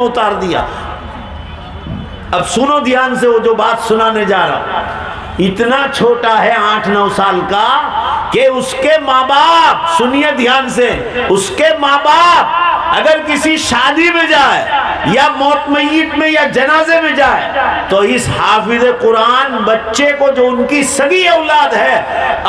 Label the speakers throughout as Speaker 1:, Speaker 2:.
Speaker 1: اتار دیا. اب سنو دھیان سے وہ جو بات سنانے جا رہا. اتنا چھوٹا ہے 8-9 سال کا کہ اس کے ماں باپ, سنیے دھیان سے, اس کے ماں باپ اگر کسی شادی میں جائے یا موت میت میں یا جنازے میں جائے تو اس حافظ قرآن بچے کو, جو ان کی سگی اولاد ہے,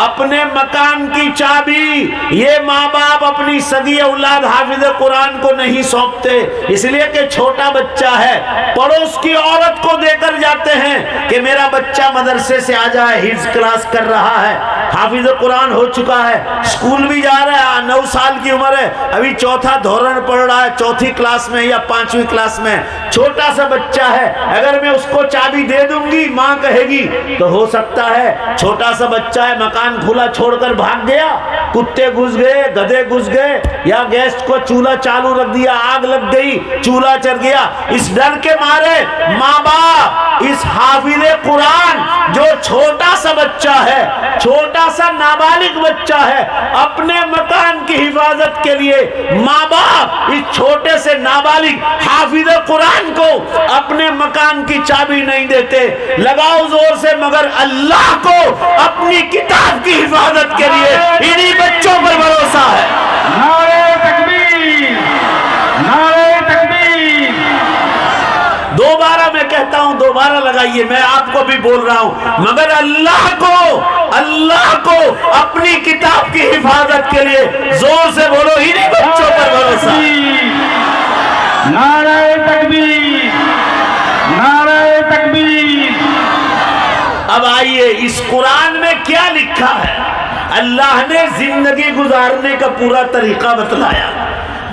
Speaker 1: اپنے مکان کی چابی یہ ماں باپ اپنی سگی اولاد حافظ قرآن کو نہیں سونپتے, اس لیے کہ چھوٹا بچہ ہے. پڑوس کی عورت کو دے کر جاتے ہیں کہ میرا بچہ مدرسے سے آ جائے, حفظ کلاس کر رہا ہے, حافظ قرآن ہو چکا ہے, اسکول بھی جا رہا ہے, 9 سال کی عمر ہے, ابھی 4تھا دھورن پڑھ رہا ہے, 4تھی کلاس میں یا 5ویں کلاس میں, چھوٹا سا بچہ ہے. اگر میں اس کو چابی دے دوں گی ماں کہے گی تو ہو سکتا ہے چھوٹا سا بچہ ہے, مکان کھلا چھوڑ کر بھاگ گیا, کتے گھس گئے, گدھے گھس گئے, یا گیس کو چولہا چالو رکھ دیا, آگ لگ گئی, چولہا چڑھ گیا. اس ڈر کے مارے ماں باپ اس حافظ قرآن جو چھوٹا سا بچہ ہے, چھوٹا سا نابالغ بچہ ہے, اپنے مکان کی حفاظت کے لیے ماں باپ اس چھوٹے سے نابالغ حافظ قرآن کو اپنے مکان کی چابی نہیں دیتے. لگاؤ زور سے, مگر اللہ کو اپنی کتاب کی حفاظت کے لیے انہی بچوں پر بھروسہ ہے.
Speaker 2: نعرہ تکبیر, نعرہ تکبیر.
Speaker 1: دوبارہ میں کہتا ہوں, دوبارہ لگائیے, میں آپ کو بھی بول رہا ہوں, مگر اللہ کو اپنی کتاب کی حفاظت کے لیے زور سے بولو, انہی بچوں پر بھروسہ.
Speaker 2: نعرہ تکبیر, نعرہ تکبیر.
Speaker 1: اب آئیے, اس قرآن میں کیا لکھا ہے؟ اللہ نے زندگی گزارنے کا پورا طریقہ بتلایا,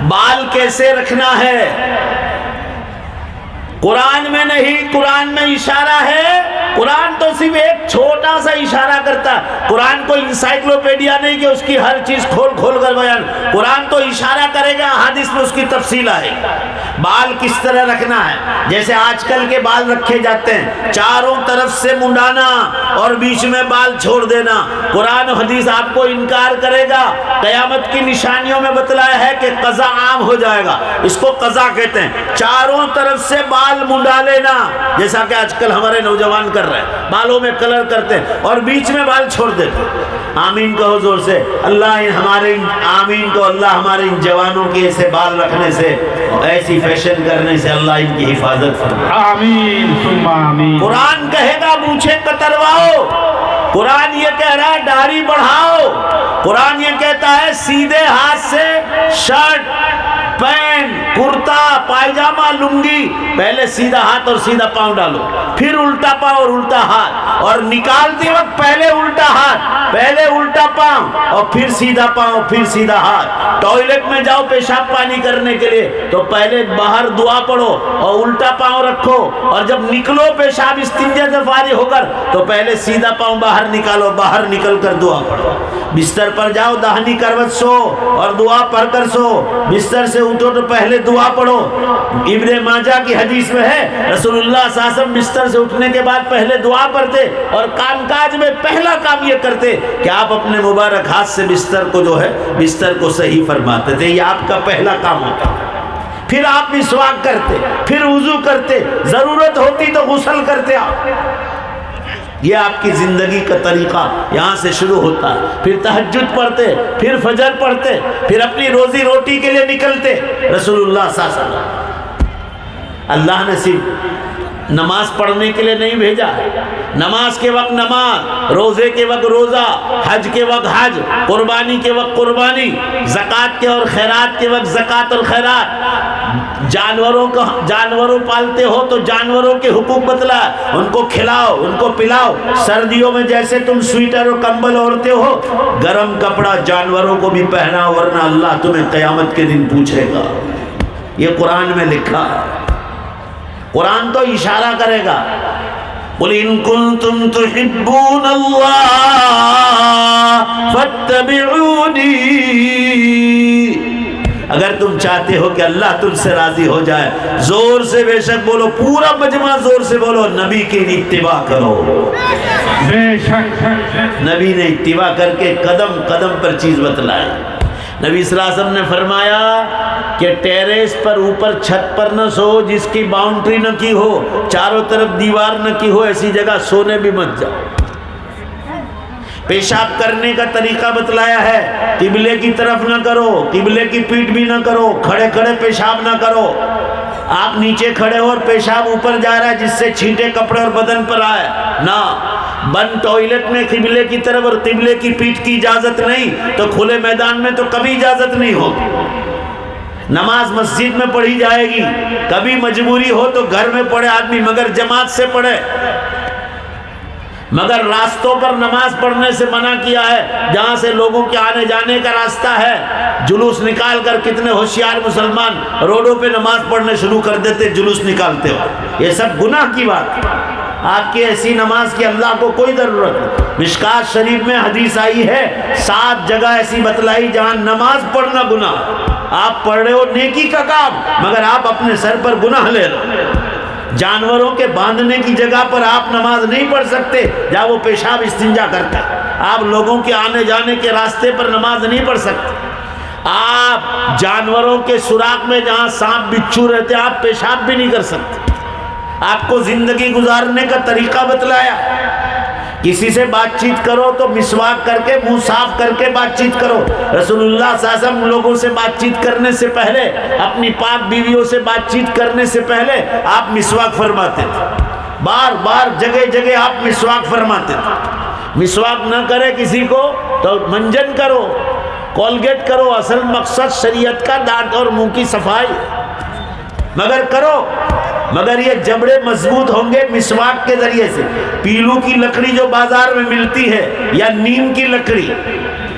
Speaker 1: بال کیسے رکھنا ہے. قرآن میں نہیں, قرآن میں اشارہ ہے. قرآن تو صرف ایک چھوٹا سا اشارہ کرتا ہے. قرآن کو انسائکلوپیڈیا نہیں کہ اس کی ہر چیز کھول کھول کر بیان. قرآن تو اشارہ کرے گا, حدیث میں اس کی تفصیل آئے گی. بال کس طرح رکھنا ہے, جیسے آج کل کے بال رکھے جاتے ہیں, چاروں طرف سے منڈانا اور بیچ میں بال چھوڑ دینا. قرآن و حدیث آپ کو انکار کرے گا. قیامت کی نشانیوں میں بتلایا ہے کہ قضا عام ہو جائے گا, اس کو قضا کہتے ہیں. چاروں طرف سے بال منڈا لینا, جیسا کہ آج کل ہمارے نوجوان کر رہے ہیں, بالوں میں کلر کرتے ہیں اور بیچ میں بال چھوڑ دیتے. آمین کہو زور سے. اللہ ہمارے, آمین کو, اللہ ہمارے ان جوانوں کے ایسے بال رکھنے سے, ایسی فیشن کرنے سے اللہ ان کی حفاظت فرمائے.
Speaker 2: آمین ثم آمین.
Speaker 1: قرآن کہے گا مونچھیں کترواؤ, قرآن یہ کہہ رہا ہے داڑھی بڑھاؤ, قرآن یہ کہتا ہے سیدھے ہاتھ سے شرٹ, پینٹ, کرتا, پائجامہ, لنگی, پہلے سیدھا ہاتھ اور سیدھا پاؤں ڈالو, پھر الٹا پاؤں اور الٹا ہاتھ, اور نکالتے وقت پہلے الٹا ہاتھ, پہلے الٹا پاؤں اور پھر سیدھا پاؤں, پھر سیدھا ہاتھ. ٹوائلٹ میں جاؤ پیشاب پانی کرنے کے لیے تو پہلے باہر دعا پڑھو اور الٹا پاؤں رکھو, اور جب نکلو پیشاب استنجا سے فارغ ہو کر تو پہلے سیدھا پاؤں باہر نکالو, باہر نکل کر دعا پڑھو. بستر پر جاؤ, داہنی کروٹ سو اور دعا پڑھ کر سو. بستر سے اٹھو تو پہلے دعا پڑھو. ابن ماجہ کی حدیث میں ہے رسول اللہ صلی اللہ علیہ وسلم بستر سے اٹھنے کے بعد پہلے دعا پڑھتے, اور کام کاج میں پہلا کام یہ کرتے کہ آپ اپنے مبارک ہاتھ سے بستر کو جو ہے بستر کو صحیح فرماتے تھے. یہ آپ کا پہلا کام ہوتا. پھر آپ مسواک کرتے, پھر وضو کرتے, ضرورت ہوتی تو غسل کرتے. آپ یہ آپ کی زندگی کا طریقہ یہاں سے شروع ہوتا ہے. پھر تہجد پڑھتے, پھر فجر پڑھتے, پھر اپنی روزی روٹی کے لیے نکلتے. رسول اللہ صلی اللہ علیہ وسلم, اللہ نے صرف نماز پڑھنے کے لیے نہیں بھیجا, نماز کے وقت نماز, روزے کے وقت روزہ, حج کے وقت حج, قربانی کے وقت قربانی, زکوٰۃ کے اور خیرات کے وقت زکوٰۃ اور خیرات. جانوروں پالتے ہو تو جانوروں کے حقوق بتلا, ان کو کھلاؤ, ان کو پلاؤ. سردیوں میں جیسے تم سویٹر اور کمبل اوڑھتے ہو, گرم کپڑا جانوروں کو بھی پہنا, ورنہ اللہ تمہیں قیامت کے دن پوچھے گا. یہ قرآن میں لکھا ہے. قرآن تو اشارہ کرے گا, قُلْ إِن كُنتُمْ تُحِبُّونَ اللَّهَ فَاتَّبِعُونِي. اگر تم چاہتے ہو کہ اللہ تم سے راضی ہو جائے, زور سے بے شک بولو, پورا مجمع زور سے بولو, نبی کی اتباع کرو. بے شک نبی نے اتباع کر کے قدم قدم پر چیز بتلائی. نبی صلی اللہ علیہ وسلم نے فرمایا کہ ٹیریس پر اوپر چھت پر نہ سو جس کی باؤنڈری نہ کی ہو، چاروں طرف دیوار نہ کی ہو، ایسی جگہ سونے بھی مت جاؤ۔ پیشاب کرنے کا طریقہ بتلایا ہے، قبلے کی طرف نہ کرو، قبلے کی پیٹھ بھی نہ کرو، کھڑے کھڑے پیشاب نہ کرو۔ آپ نیچے کھڑے ہو اور پیشاب اوپر جا رہا ہے جس سے چھینٹے کپڑے اور بدن پر آئے نہ، بند ٹوائلٹ میں قبلے کی طرف اور قبلے کی پیٹھ کی اجازت نہیں، تو کھلے میدان میں تو کبھی اجازت نہیں ہوگی۔ نماز مسجد میں پڑھی جائے گی، کبھی مجبوری ہو تو گھر میں پڑھے آدمی، مگر جماعت سے پڑھے۔ مگر راستوں پر نماز پڑھنے سے منع کیا ہے، جہاں سے لوگوں کے آنے جانے کا راستہ ہے، جلوس نکال کر کتنے ہوشیار مسلمان روڈوں پہ نماز پڑھنے شروع کر دیتے جلوس نکالتے ہو، یہ سب گناہ کی بات ہے۔ آپ کی ایسی نماز کی اللہ کو کوئی ضرورت نہیں۔ مشکات شریف میں حدیث آئی ہے 7 جگہ ایسی بتلائی جہاں نماز پڑھنا گناہ، آپ پڑھ رہے ہو نیکی کا کام مگر آپ اپنے سر پر گناہ لے رہے ہو۔ جانوروں کے باندھنے کی جگہ پر آپ نماز نہیں پڑھ سکتے جہاں وہ پیشاب استنجا کرتا ہے، آپ لوگوں کے آنے جانے کے راستے پر نماز نہیں پڑھ سکتے، آپ جانوروں کے سوراخ میں جہاں سانپ بچھو رہتے آپ پیشاب بھی نہیں کر سکتے۔ آپ کو زندگی گزارنے کا طریقہ بتلایا، کسی سے بات چیت کرو تو مسواک کر کے منہ صاف کر کے بات چیت کرو۔ رسول اللہ صلی اللہ علیہ وسلم لوگوں سے بات چیت کرنے سے پہلے، اپنی پاک بیویوں سے بات چیت کرنے سے پہلے آپ مسواک فرماتے تھے، بار بار جگہ جگہ آپ مسواک فرماتے تھے۔ مسواک نہ کرے کسی کو تو منجن کرو، کولگیٹ کرو، اصل مقصد شریعت کا دانت اور منہ کی صفائی، مگر کرو، مگر یہ جبڑے مضبوط ہوں گے مسواک کے ذریعے سے۔ پیلو کی لکڑی جو بازار میں ملتی ہے یا نیم کی لکڑی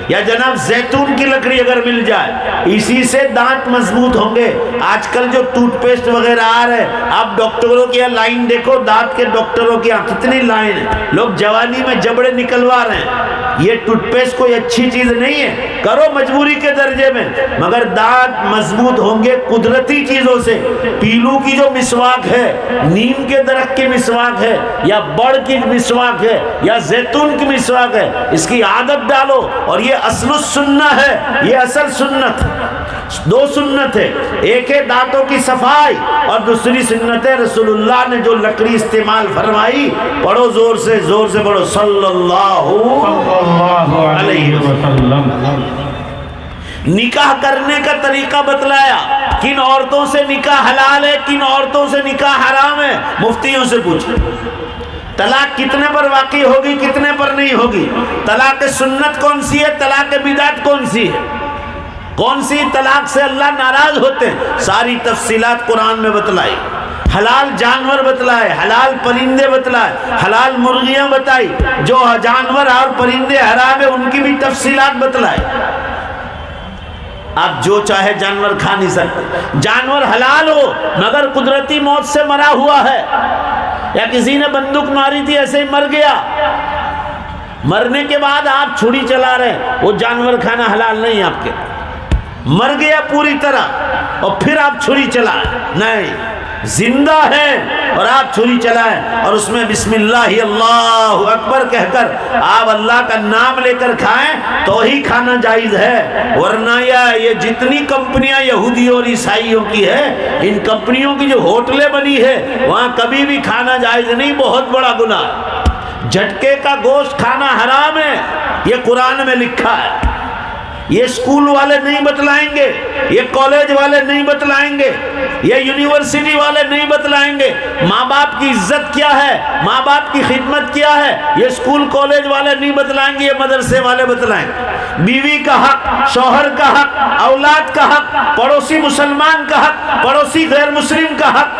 Speaker 1: یا جناب زیتون کی لکڑی اگر مل جائے، اسی سے دانت مضبوط ہوں گے۔ آج کل جو ٹوتھ پیسٹ وغیرہ آ رہے ہیں، آپ ڈاکٹروں کی لائن دیکھو، دانت کے ڈاکٹروں کی کتنی لائن ہے، لوگ جوانی میں جبڑے نکلوا رہے ہیں۔ یہ ٹوتھ پیسٹ کوئی اچھی چیز نہیں ہے، کرو مجبوری کے درجے میں، مگر دانت مضبوط ہوں گے قدرتی چیزوں سے۔ پیلو کی جو مسواک ہے، نیم کے درخت کی مسواک ہے یا بڑ کی مسواک ہے یا زیتون کی مسواک ہے، اس کی عادت ڈالو، اور یہ اصل السنہ ہے، یہ اصل سنت ہے۔ 2 سنت ہے، ایک ہے دانتوں کی صفائی اور دوسری سنت ہے رسول اللہ نے جو لکڑی استعمال فرمائی۔ پڑھو زور سے پڑھو، صلی اللہ علیہ وسلم۔ نکاح کرنے کا طریقہ بتلایا، کن عورتوں سے نکاح حلال ہے، کن عورتوں سے نکاح حرام ہے، مفتیوں سے پوچھیں۔ طلاق کتنے پر واقع ہوگی، کتنے پر نہیں ہوگی، طلاق سنت کون سی ہے، طلاق بدعت کون سی ہے، کون سی طلاق سے اللہ ناراض ہوتے ہیں، ساری تفصیلات قرآن میں بتلائی۔ حلال جانور بتلائے، حلال پرندے بتلائے، حلال مرغیاں بتائی، جو جانور اور پرندے حرام ہیں ان کی بھی تفصیلات بتلائے۔ آپ جو چاہے جانور کھا نہیں سکتے، جانور حلال ہو مگر قدرتی موت سے مرا ہوا ہے، یا کسی نے بندوق ماری تھی ایسے ہی مر گیا، مرنے کے بعد آپ چھری چلا رہے ہیں، وہ جانور کھانا حلال نہیں آپ کے، مر گیا پوری طرح اور پھر آپ چھری چلائیں، نہیں، زندہ ہے اور آپ چھری چلائیں اور اس میں بسم اللہ اللہ اکبر کہہ کر آپ اللہ کا نام لے کر کھائیں تو ہی کھانا جائز ہے، ورنہ یہ جتنی کمپنیاں یہودیوں اور عیسائیوں کی ہے، ان کمپنیوں کی جو ہوٹلیں بنی ہے وہاں کبھی بھی کھانا جائز نہیں، بہت بڑا گناہ۔ جھٹکے کا گوشت کھانا حرام ہے، یہ قرآن میں لکھا ہے، یہ اسکول والے نہیں بتلائیں گے، یہ کالج والے نہیں بتلائیں گے، یہ یونیورسٹی والے نہیں بتلائیں گے۔ ماں باپ کی عزت کیا ہے، ماں باپ کی خدمت کیا ہے، یہ اسکول کالج والے نہیں بتلائیں گے، یہ مدرسے والے بتلائیں گے۔ بیوی کا حق، شوہر کا حق، اولاد کا حق، پڑوسی مسلمان کا حق، پڑوسی غیر مسلم کا حق،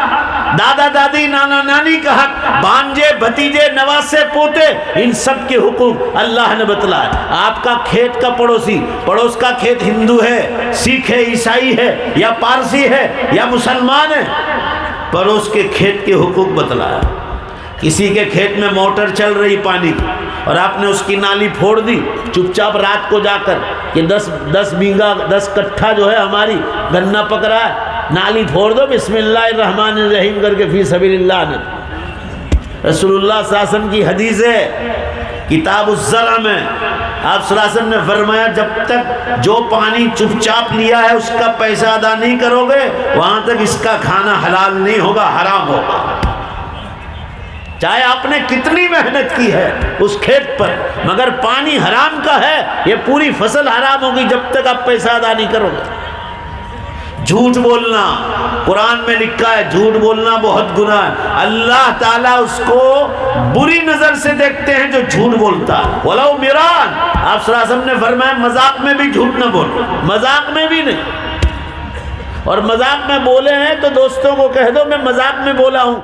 Speaker 1: دادا دادی نانا نانی کا حق، بھانجے بھتیجے نواسے پوتے، ان سب کے حقوق اللہ نے بتلائے۔ آپ کا کھیت کا پڑوسی، پڑوس کا کھیت ہندو ہے، سکھ ہے، عیسائی ہے یا پارسی ہے یا مسلمان ہے، پڑوس کے کھیت کے حقوق بتلایا۔ کسی کے کھیت میں موٹر چل رہی پانی کی اور آپ نے اس کی نالی پھوڑ دی، چپ چاپ رات کو جا کر کہ 10 بیگھا 10 کٹھا جو ہے ہماری گنا پک رہا ہے، نالی پھوڑ دو، بسم اللہ الرحمن الرحیم کر کے فی سبیل اللہ نے۔ رسول اللہ صلی اللہ علیہ وسلم کی حدیث ہے کتاب الزرع میں آپ صلی اللہ علیہ وسلم نے فرمایا جب تک جو پانی چپ چاپ لیا ہے اس کا پیسہ ادا نہیں کرو گے وہاں تک اس کا کھانا حلال نہیں ہوگا، حرام ہوگا، چاہے آپ نے کتنی محنت کی ہے اس کھیت پر، مگر پانی حرام کا ہے، یہ پوری فصل حرام ہوگی جب تک آپ پیسہ ادا نہیں کرو گے۔ جھوٹ بولنا، قرآن میں لکھا ہے جھوٹ بولنا بہت گناہ ہے، اللہ تعالیٰ اس کو بری نظر سے دیکھتے ہیں جو جھوٹ بولتا ہے۔ وَلَوْ مِرَانْ، آپ صلی اللہ علیہ وسلم نے فرمایا مذاق میں بھی جھوٹ نہ بولو، مذاق میں بھی نہیں، اور مذاق میں بولے ہیں تو دوستوں کو کہہ دو میں مذاق میں بولا ہوں۔